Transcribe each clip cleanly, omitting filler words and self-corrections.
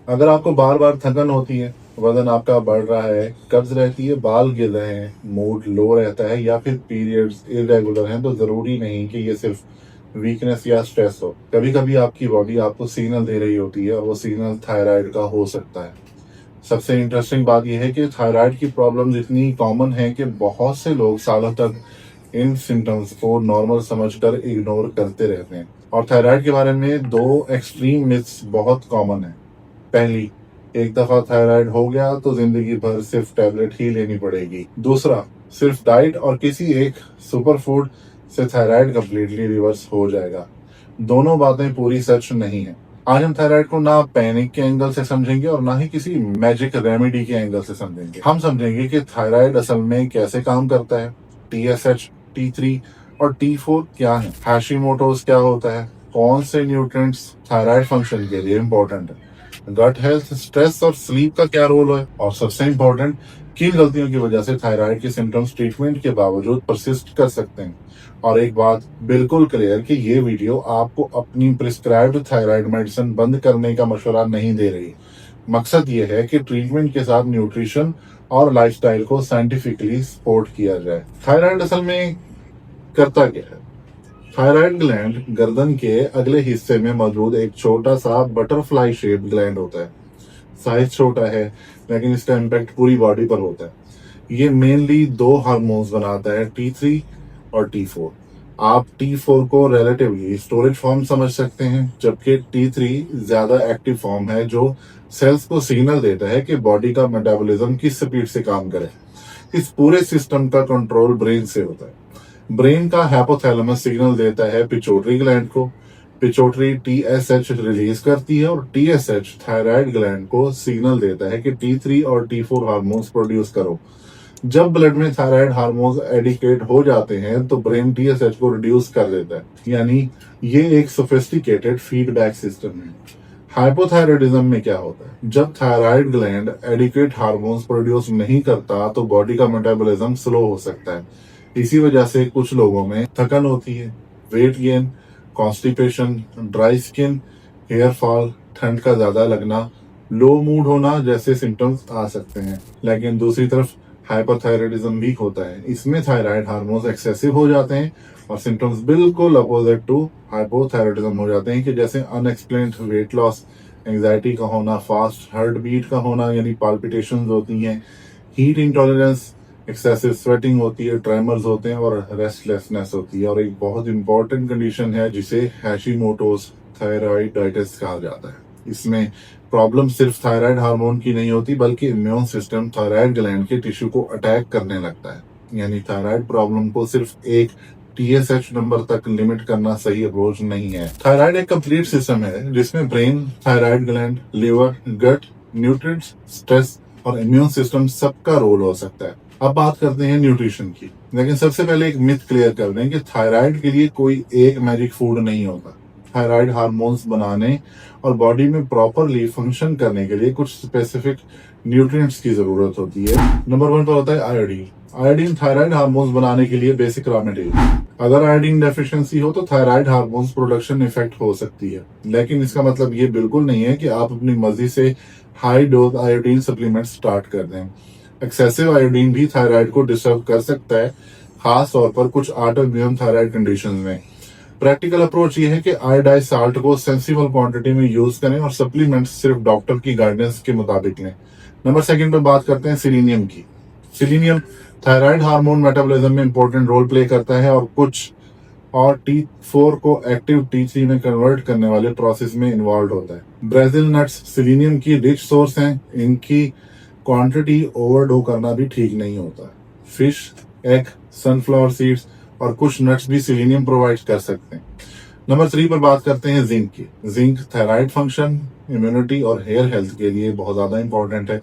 अगर आपको बार बार थकन होती है, वजन आपका बढ़ रहा है, कब्ज रहती है, बाल गिर रहे हैं, मूड लो रहता है या फिर पीरियड्स इरेगुलर हैं, तो जरूरी नहीं कि ये सिर्फ वीकनेस या स्ट्रेस हो। कभी कभी आपकी बॉडी आपको सिग्नल दे रही होती है और वो सिग्नल थायराइड का हो सकता है। सबसे इंटरेस्टिंग बात यह है कि थायराइड की प्रॉब्लम इतनी कॉमन है कि बहुत से लोग सालों तक इन सिम्टम्स को नॉर्मल समझकर इग्नोर करते रहते हैं। और थायराइड के बारे में दो एक्सट्रीम मिथ्स बहुत कॉमन है। पहली, एक दफा थायराइड हो गया तो जिंदगी भर सिर्फ टैबलेट ही लेनी पड़ेगी। दूसरा, सिर्फ डाइट और किसी एक सुपर फूड से थायराइड कंप्लीटली रिवर्स हो जाएगा। दोनों बातें पूरी सच नहीं है। आज हम थायराइड को ना पैनिक के एंगल से समझेंगे और ना ही किसी मैजिक रेमेडी के एंगल से समझेंगे। हम समझेंगे कि थायराइड असल में कैसे काम करता है, TSH, T3 और T4 क्या है, हैशिमोटोस क्या होता है, कौन से न्यूट्रिएंट्स थायराइड फंक्शन के लिए इंपॉर्टेंट है, गट हेल्थ, स्ट्रेस और स्लीप का क्या रोल है, और सबसे इंपॉर्टेंट, किन गलतियों की वजह से थायराइड के सिम्टम्स ट्रीटमेंट के बावजूद परसिस्ट कर सकते हैं। और एक बात बिल्कुल क्लियर कि ये वीडियो आपको अपनी प्रिस्क्राइब्ड थायराइड मेडिसिन बंद करने का मशवरा नहीं दे रही। मकसद ये है कि ट्रीटमेंट के साथ न्यूट्रिशन और लाइफस्टाइल को साइंटिफिकली सपोर्ट किया जाए। थायराइड असल में करता क्या है? थायराइड ग्लैंड गर्दन के अगले हिस्से में मौजूद एक छोटा सा बटरफ्लाई शेप्ड ग्लैंड होता है। साइज छोटा है लेकिन इसका इम्पैक्ट पूरी बॉडी पर होता है। ये मेनली दो हार्मोन्स बनाता है, T3 और T4। आप T4 को रिलेटिवली स्टोरेज फॉर्म समझ सकते हैं, जबकि T3 ज्यादा एक्टिव फॉर्म है जो सेल्स को सिग्नल देता है कि बॉडी का मेटाबॉलिज्म किस स्पीड से काम करे। इस पूरे सिस्टम का कंट्रोल ब्रेन से होता है। ब्रेन का हाइपोथैलेमस सिग्नल देता है पिट्यूटरी ग्लैंड को, पिट्यूटरी TSH रिलीज करती है और TSH थायराइड ग्लैंड को सिग्नल देता है कि T3 और T4 हार्मोन्स प्रोड्यूस करो। जब ब्लड में थायराइड हार्मोन्स एडिकेट हो जाते हैं तो ब्रेन TSH को रिड्यूस कर देता है। यानी ये एक सोफिस्टिकेटेड फीडबैक सिस्टम है। हाइपोथायराइडिज्म में क्या होता है? जब thyroid gland adequate hormones produce नहीं करता तो बॉडी का मेटाबॉलिज्म स्लो हो सकता है। इसी वजह से कुछ लोगों में थकन होती है, weight gain, constipation, dry skin, hair fall, ठंड का ज्यादा लगना, लो मूड होना जैसे सिम्टम्स आ सकते हैं। लेकिन दूसरी तरफ हाइपोथायराइडिज्म भी होता है। इसमें थायराइड हार्मोन्स एक्सेसिव हो जाते हैं और सिम्टम्स बिल्कुल अपोजिट टू हाइपोथायराइडिज्म हो जाते हैं कि जैसे अनएक्सप्लेन्ड वेट लॉस, एंजाइटी का होना, फास्ट हार्ट बीट का होना यानी पाल्पिटेशंस होती हैं, हीट इंटॉलरेंस, एक्सेसिव स्वेटिंग होती है, ट्रेमर्स होते हैं और रेस्टलेसनेस होती है। और एक बहुत इंपॉर्टेंट कंडीशन है जिसे हैशिमोटोस थायराइडाइटिस कहा जाता है। इसमें प्रॉब्लम सिर्फ थायराइड हार्मोन की नहीं होती बल्कि इम्यून सिस्टम थायराइड ग्लैंड के टिश्यू को अटैक करने लगता है। यानी थायराइड प्रॉब्लम को सिर्फ एक TSH नंबर तक लिमिट करना सही अप्रोच नहीं है। थायराइड एक कंप्लीट सिस्टम है जिसमें ब्रेन, थायराइड ग्लैंड, लिवर, गट, न्यूट्रिएंट्स, स्ट्रेस और इम्यून सिस्टम सबका रोल हो सकता है। अब बात करते हैं न्यूट्रिशन की, लेकिन सबसे पहले एक मिथ क्लियर कर दें कि थायराइड के लिए कोई एक मैजिक फूड नहीं होता। थायराइड हार्मोन्स बनाने और बॉडी में प्रॉपरली फंक्शन करने के लिए कुछ स्पेसिफिक न्यूट्रिएंट्स की जरूरत होती है। नंबर 1 पर होता है आयोडीन। आयोडीन थायराइड हार्मोन्स बनाने के लिए बेसिक रॉ मटेरियल। अगर आयोडीन डेफिशिएंसी हो तो थायराइड हार्मोन्स प्रोडक्शन इफेक्ट हो सकती है, लेकिन इसका मतलब ये बिल्कुल नहीं है कि आप अपनी मर्जी से high dose iodine supplement start कर दें। एक्सेसिव आयोडीन भी थायराइड को डिस्टर्ब कर सकता है, खास तौर पर कुछ ऑटो इम्यून थायराइड कंडीशंस में। प्रैक्टिकल अप्रोच ये है कि आयोडाइज साल्ट को सेंसिबल क्वांटिटी में यूज करें और सप्लीमेंट्स सिर्फ डॉक्टर की गाइडेंस के मुताबिक लें। नंबर 2 पर बात करते हैं सिलीनियम की। सिलीनियम थायराइड हार्मोन मेटाबॉलिज्म में इंपॉर्टेंट रोल प्ले करता है और T4 को एक्टिव T3 में कन्वर्ट करने वाले प्रोसेस में इन्वॉल्व होता है। ब्राजील नट्स सिलीनियम की रिच सोर्स हैं। इनकी क्वांटिटी ओवरडो करना भी ठीक नहीं होता। फिश, एग, सनफ्लावर सीड्स और कुछ नट्स भी सिलीनियम प्रोवाइड कर सकते हैं। नंबर 3 पर बात करते हैं जिंक की। जिंक थायराइड फंक्शन, इम्यूनिटी और हेयर हेल्थ के लिए बहुत ज्यादा इंपॉर्टेंट है।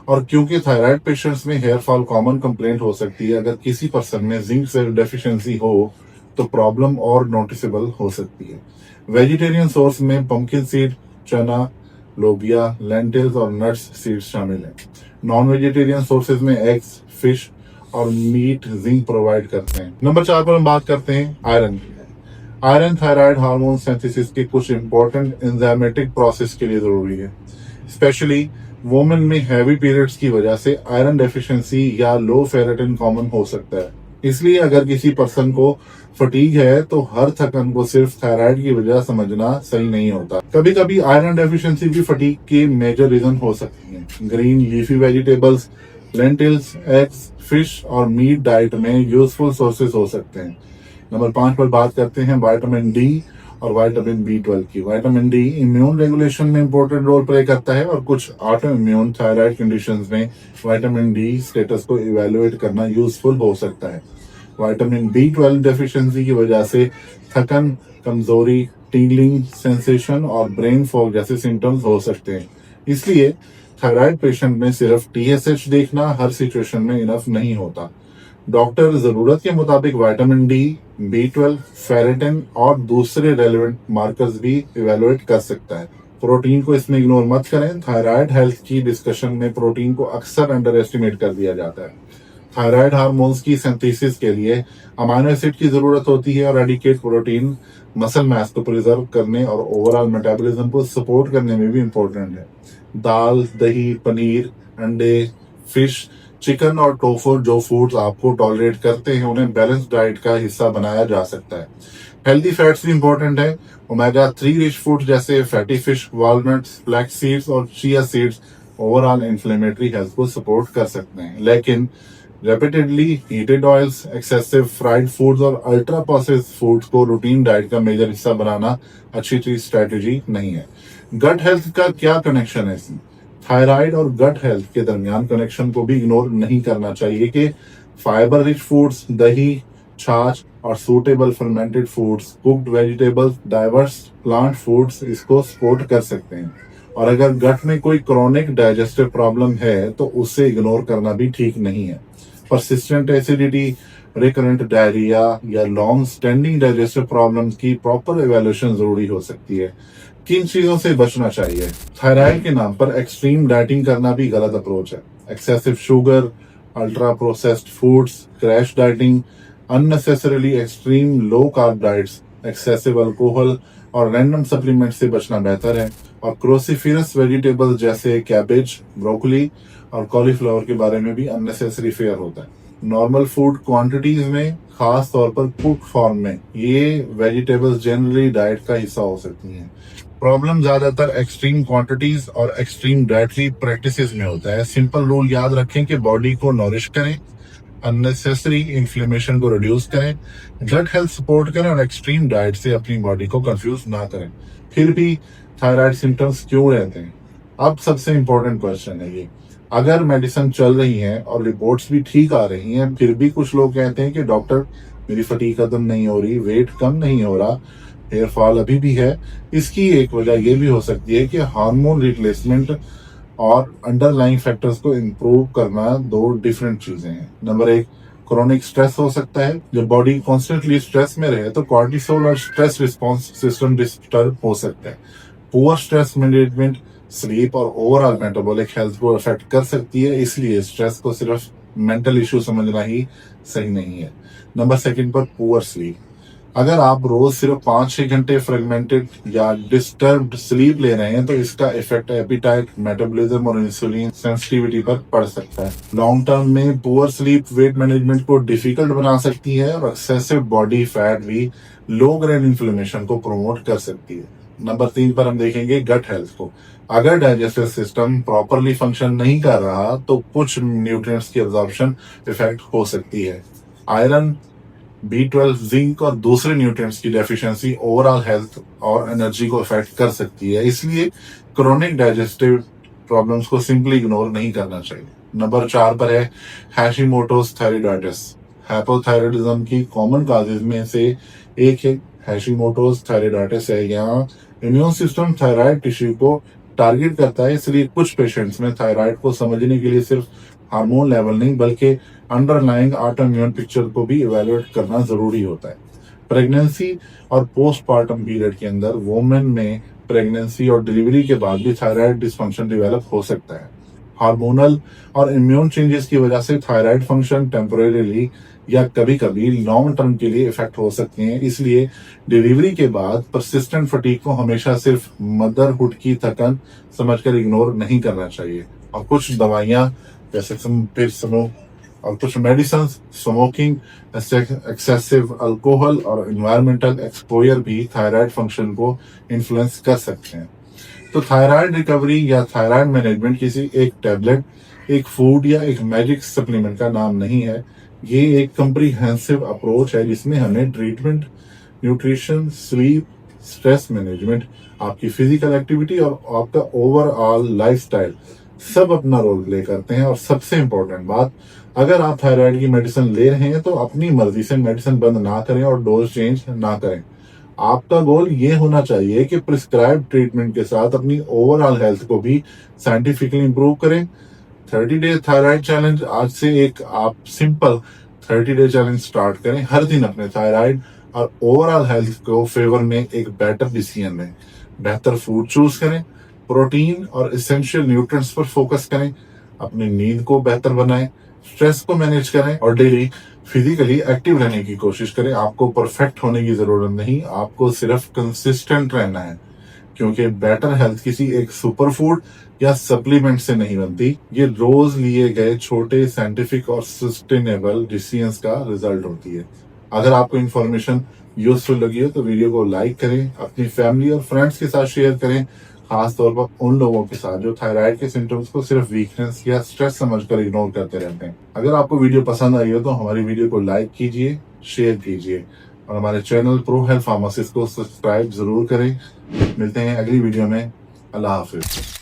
और क्योंकि थायराइड पेशेंट्स में हेयर फॉल कॉमन कंप्लेंट हो सकती है, अगर किसी पर्सन में जिंक से डेफिशिएंसी हो तो प्रॉब्लम और नोटिसेबल हो सकती है। वेजिटेरियन सोर्स में पंपकिन सीड, चना, लोबिया, लेंटिल्स और नट्स सीड्स शामिल हैं। नॉन वेजिटेरियन सोर्सेज में एग्स, फिश और मीट जिंक प्रोवाइड करते हैं। नंबर 4 पर हम बात करते हैं आयरन की। आयरन थायराइड हार्मोन सिंथेसिस के कुछ इंपॉर्टेंट एंजाइमेटिक प्रोसेस के लिए जरूरी है। स्पेशली वोमेन में हैवी पीरियड्स की वजह से आयरन डेफिशिएंसी या लो फेरेटिन कॉमन हो सकता है। इसलिए अगर किसी पर्सन को फटीग है तो हर थकन को सिर्फ थायराइड की वजह समझना सही नहीं होता। कभी कभी आयरन डेफिशिएंसी भी फटीग के मेजर रीजन हो सकती है। Green leafy vegetables, lentils, eggs, fish और मीट डाइट में यूजफुल सोर्सेज हो सकते हैं। नंबर 5 पर बात करते हैं विटामिन डी और विटामिन B12 की। विटामिन डी इम्यून रेगुलेशन में इंपॉर्टेंट रोल प्ले करता है और कुछ ऑटो इम्यून थायराइड कंडीशंस में विटामिन डी स्टेटस को इवेलुएट करना यूजफुल हो सकता है। विटामिन B12 डेफिशिएंसी की वजह से थकन, कमजोरी, टीलिंग सेंसेशन और ब्रेन फॉग जैसे सिम्टम्स हो सकते हैं। इसलिए थायराइड पेशेंट में सिर्फ TSH देखना हर सिचुएशन में इनफ नहीं होता। डॉक्टर जरूरत के मुताबिक विटामिन डी, B12, फेरेटिन और दूसरे रेलेवेंट मार्कर्स भी इवेलुएट कर सकता है। प्रोटीन को इसमें इग्नोर मत करें। थायराइड हेल्थ की डिस्कशन में प्रोटीन को अक्सर अंडर एस्टिमेट कर दिया जाता है। थायराइड हार्मोन्स की सिंथेसिस के लिए अमाइनो एसिड की जरूरत होती है और एडिकेट प्रोटीन मसल मास को प्रिजर्व करने और ओवरऑल मेटाबॉलिज्म को सपोर्ट करने में भी इम्पोर्टेंट है। दाल, दही, पनीर, अंडे, फिश, चिकन और टोफू जो फूड्स आपको टॉलरेट करते हैं उन्हें बैलेंस डाइट का हिस्सा बनाया जा सकता है। हेल्दी फैट्स भी इंपॉर्टेंट है। ओमेगा 3 रिच फूड जैसे fatty fish, walnuts, flax seeds और chia seeds overall inflammatory health को सपोर्ट कर सकते हैं। लेकिन repeatedly heated oils, excessive fried foods और अल्ट्रा प्रोसेस्ड फूड्स को रूटीन डाइट का मेजर हिस्सा बनाना अच्छी चीज स्ट्रेटेजी नहीं है। गट हेल्थ का क्या कनेक्शन है इसमें? थायराइड और गट हेल्थ के दरमियान कनेक्शन को भी इग्नोर नहीं करना चाहिए कि फाइबर रिच फूड्स, दही, छाछ और suitable fermented foods, cooked vegetables, diverse plant foods इसको सपोर्ट कर सकते हैं। और अगर गट में कोई क्रोनिक डाइजेस्टिव प्रॉब्लम है तो उसे इग्नोर करना भी ठीक नहीं है। परसिस्टेंट एसिडिटी, रिकरेंट डायरिया या लॉन्ग स्टैंडिंग डाइजेस्टिव प्रॉब्लम्स की प्रॉपर इवैल्यूएशन जरूरी हो सकती है। किन चीजों से बचना चाहिए? थायराइड के नाम पर एक्सट्रीम डाइटिंग करना भी गलत अप्रोच है। Excessive sugar, ultra processed foods, crash dieting, unnecessarily extreme low carb diets, excessive alcohol और रैंडम सप्लीमेंट से बचना बेहतर है। और क्रोसिफेरस वेजिटेबल्स जैसे कैबेज, ब्रोकली और कॉलीफ्लावर के बारे में भी अननेसेसरी फेयर होता है। नॉर्मल फूड क्वांटिटीज में, खास तौर पर कुक फॉर्म में, ये वेजिटेबल्स जनरली डाइट का हिस्सा हो सकती हैं। प्रॉब्लम ज्यादातर एक्सट्रीम क्वांटिटीज और एक्सट्रीम डाइटरी प्रैक्टिसेस में होता है। सिंपल रूल याद रखें कि बॉडी को नॉरिश करें, अननेसेसरी इन्फ्लेमेशन को रिड्यूस करें, गट हेल्थ सपोर्ट करें और एक्सट्रीम डाइट से अपनी बॉडी को कंफ्यूज ना करें। फिर भी थायराइड सिम्टम्स क्यों रहते हैं? अब सबसे इम्पोर्टेंट क्वेश्चन है ये। अगर मेडिसिन चल रही है और रिपोर्ट्स भी ठीक आ रही हैं, फिर भी कुछ लोग कहते हैं कि डॉक्टर मेरी फटीग खत्म नहीं हो रही, वेट कम नहीं हो रहा, हेयर फॉल अभी भी है। इसकी एक वजह यह भी हो सकती है कि हार्मोन रिप्लेसमेंट और अंडरलाइंग फैक्टर्स को इम्प्रूव करना दो डिफरेंट चीजें हैं। नंबर 1, क्रोनिक स्ट्रेस हो सकता है। जब बॉडी कॉन्स्टेंटली स्ट्रेस में रहे तो कॉर्टिसोल और स्ट्रेस रिस्पॉन्स सिस्टम डिस्टर्ब हो सकता है। पुअर स्ट्रेस मैनेजमेंट स्लीप और ओवरऑल मेटाबॉलिक हेल्थ को अफेक्ट कर सकती है। इसलिए स्ट्रेस को सिर्फ मेंटल इश्यू समझना ही सही नहीं है। नंबर 2 पर पुअर स्लीप। अगर आप रोज सिर्फ 5-6 घंटे फ्रेगमेंटेड या डिस्टर्ब्ड स्लीप ले रहे हैं तो इसका इफेक्ट एपिटाइट, मेटाबॉलिज्म और इंसुलिन सेंसिटिविटी पर पड़ सकता है। लॉन्ग टर्म में पुअर स्लीप वेट मैनेजमेंट को डिफिकल्ट बना सकती है और एक्सेसिव बॉडी फैट भी लो ग्रेड इन्फ्लेमेशन को प्रमोट कर सकती है। नंबर 3 पर हम देखेंगे गट हेल्थ को। अगर डाइजेस्टिव सिस्टम प्रॉपरली फंक्शन नहीं कर रहा तो कुछ न्यूट्रिएंट्स की एब्जॉर्प्शन इफेक्ट हो सकती है। आयरन, B12, जिंक और दूसरे न्यूट्रिएंट्स की डेफिशिएंसी ओवरऑल हेल्थ और एनर्जी को अफेक्ट कर सकती है। इसलिए क्रोनिक डाइजेस्टिव प्रॉब्लम्स को सिंपली इग्नोर नहीं करना चाहिए। नंबर 4 पर है हैशिमोटोस थायराइडाइटिस। हाइपोथायराइडिज्म की कॉमन काजेज में से एक है हैशिमोटोस थायराइडाइटिस है। यहाँ इम्यून सिस्टम थायराइड टिश्यू को टारगेट करता है। इसलिए कुछ पेशेंट्स में थायराइड को समझने के लिए सिर्फ हार्मोन लेवल नहीं बल्कि अंडरलाइंग ऑटोइम्यून पिक्चर को भी इवैल्यूएट करना जरूरी होता है। प्रेगनेंसी और पोस्टपार्टम पीरियड के अंदर वोमेन में प्रेगनेंसी और डिलीवरी के बाद भी थायराइड डिसफंक्शन डेवलप हो सकता है। हार्मोनल और इम्यून चेंजेस की वजह से थायराइड फंक्शन टेम्पोरेरीली या कभी कभी लॉन्ग टर्म के लिए इफेक्ट हो सकते हैं। इसलिए डिलीवरी के बाद परसिस्टेंट फटीग को हमेशा सिर्फ मदरहुड की थकन समझकर इग्नोर नहीं करना चाहिए। और कुछ दवाइयाँ जैसे और कुछ मेडिसिन, स्मोकिंग, एक्सेसिव अल्कोहल और इन्वायरमेंटल एक्सपोजर भी थायराइड फंक्शन को इन्फ्लुएंस कर सकते हैं। तो थायराइड रिकवरी या थायराइड मैनेजमेंट किसी एक टैबलेट, एक फूड या एक मैजिक सप्लीमेंट का नाम नहीं है। ये एक कम्प्रीहेंसिव अप्रोच है जिसमें हमें treatment, nutrition, sleep, stress management, आपकी फिजिकल एक्टिविटी और आपका ओवरऑल लाइफस्टाइल सब अपना रोल प्ले करते हैं। और सबसे इंपॉर्टेंट बात, अगर आप थायराइड की मेडिसिन ले रहे हैं तो अपनी मर्जी से मेडिसिन बंद ना करें और डोज चेंज ना करें। आपका गोल ये होना चाहिए कि प्रिस्क्राइब ट्रीटमेंट के साथ अपनी ओवरऑल हेल्थ को भी साइंटिफिकली इंप्रूव करें। 30 डे थायराइड चैलेंज, आज से एक आप सिंपल 30 डे चैलेंज स्टार्ट करें। हर दिन अपने थायराइड और ओवरऑल हेल्थ को फेवर में एक बेटर डिसीजन लें। बेहतर फूड चूज करें, प्रोटीन और एसेंशियल न्यूट्रिएंट्स पर फोकस करें, अपनी नींद को बेहतर बनाएं, स्ट्रेस को मैनेज करें और डेली फिजिकली एक्टिव रहने की कोशिश करें। आपको परफेक्ट होने की जरूरत नहीं, आपको सिर्फ कंसिस्टेंट रहना है, क्योंकि बेटर हेल्थ किसी एक सुपर फूड या सप्लीमेंट से नहीं बनती। ये रोज लिए गए छोटे साइंटिफिक और सस्टेनेबल डिसीजंस का रिजल्ट होती है। अगर आपको इन्फॉर्मेशन यूजफुल लगी हो तो वीडियो को लाइक करें, अपनी फैमिली और फ्रेंड्स के साथ शेयर करें, खास तौर पर उन लोगों के साथ जो थायराइड के सिम्टम्स को सिर्फ वीकनेस या स्ट्रेस समझकर इग्नोर करते रहते हैं। अगर आपको वीडियो पसंद आई हो तो हमारी वीडियो को लाइक कीजिए, शेयर कीजिए और हमारे चैनल प्रो हेल्थ फार्मासिस्ट को सब्सक्राइब जरूर करें। मिलते हैं अगली वीडियो में। अल्लाह हाफिज।